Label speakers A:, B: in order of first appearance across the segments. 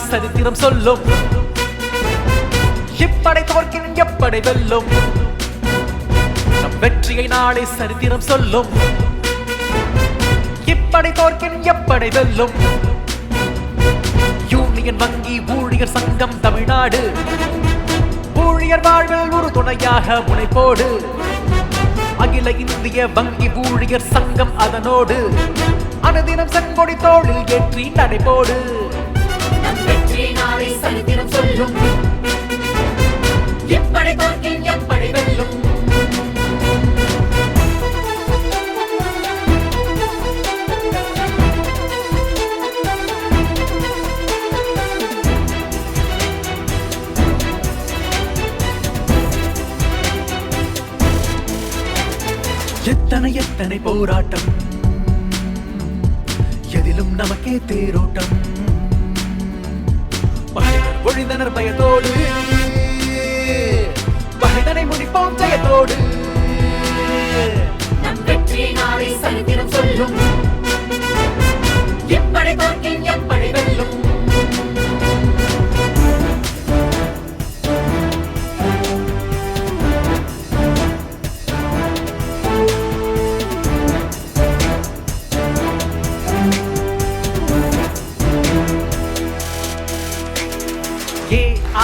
A: சரித்திரம் சொல்லும். இப்படை தோற்கின் எப்படை வெல்லும். நம் வெற்றியை நாளை சரித்திரம் சொல்லும். இப்படை தோற்கின் எப்படை வெல்லும். யூனியன் வங்கி ஊழியர் சங்கம் தமிழ்நாடு ஊழியர் வாழ்வில் ஒரு துணையாக முனைப்போடு. அகில இந்திய வங்கி ஊழியர் சங்கம் அதனோடு அனுதினம் செங்கொடி தோளில் ஏற்றி நடைபோடு.
B: வெற்றி நாளை சரித்திரம் சொல்லும். எப்படி தோற்கின் எப்படி வெல்லும்.
A: எத்தனை எத்தனை போராட்டம், எதிலும் நமக்கே தேரோட்டம். பகைவர் ஒழிந்தனர் பயத்தோடு, பகைதனை முடிப்போம் ஜெயத்தோடு.
B: நம் வெற்றி நாளை சரித்திரம் சொல்லும். எப்படி தோற்கின் எப்படி வெல்லும்.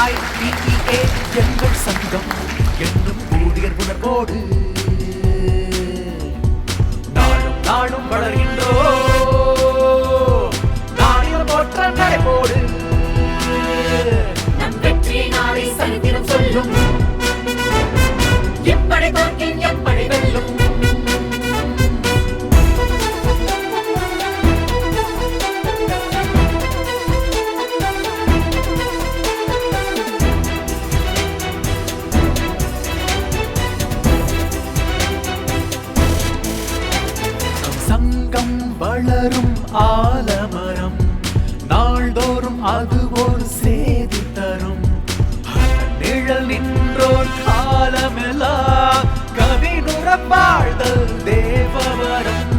A: AIBEA எங்கள் சங்கம் என்னும் ஊழியர் உணர்வோடு நாளும் நாளும் வளர்கின்றோ. நாளில் போற்ற நடைபோடு.
B: நம் வெற்றி நாளை சரித்திரம் சொல்லும். எப்படி தோற்கின் எப்படி வெல்லும்.
A: சங்கம் வளரும் ஆலமரம் நாள்தோறும் அது ஒரு சேதி தரும். நிழல் நின்றோர் காலமெல்லாம் கவினுற வாழ்தல் தேவவரம்.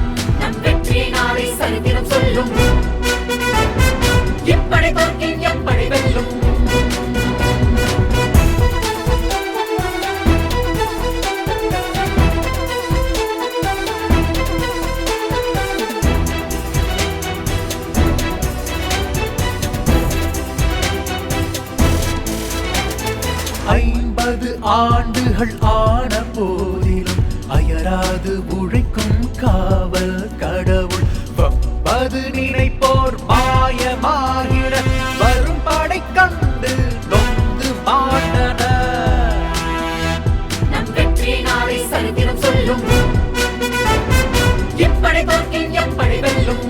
B: நம் வெற்றி நாளை சரித்திரம் சொல்லும். எப்படி தோற்கின் எப்படி வெல்லும்.
A: ஆண்டுகள் ஆன போதிலும் அயராது உழைக்கும் காவல் கடவுள். வப்பது நினைப்போர் மாயமாகிட வரும் படை கண்டு நொந்து மாட்டனர்.
B: நம் வெற்றி நாளை சரித்திரம் சொல்லும். எப்படி தோற்கின் எப்படி வெல்லும்.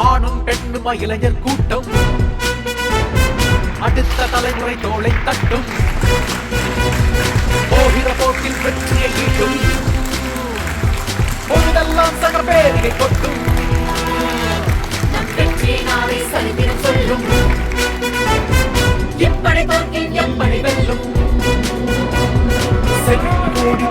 A: ஆணும் பெண்ணுமா இளைஞர் கூட்டம் அடுத்த தலைமுறை தோளை தட்டும். போகிற போக்கில் வெற்றியை ஈட்டும். பொழுதெல்லாம் சக பேரிகை கொட்டும்.
B: நம் வெற்றி நாளை சரித்திரம் சொல்லும். எப்படி தோற்கின் எப்படி வெல்லும்.
A: செங்கோடி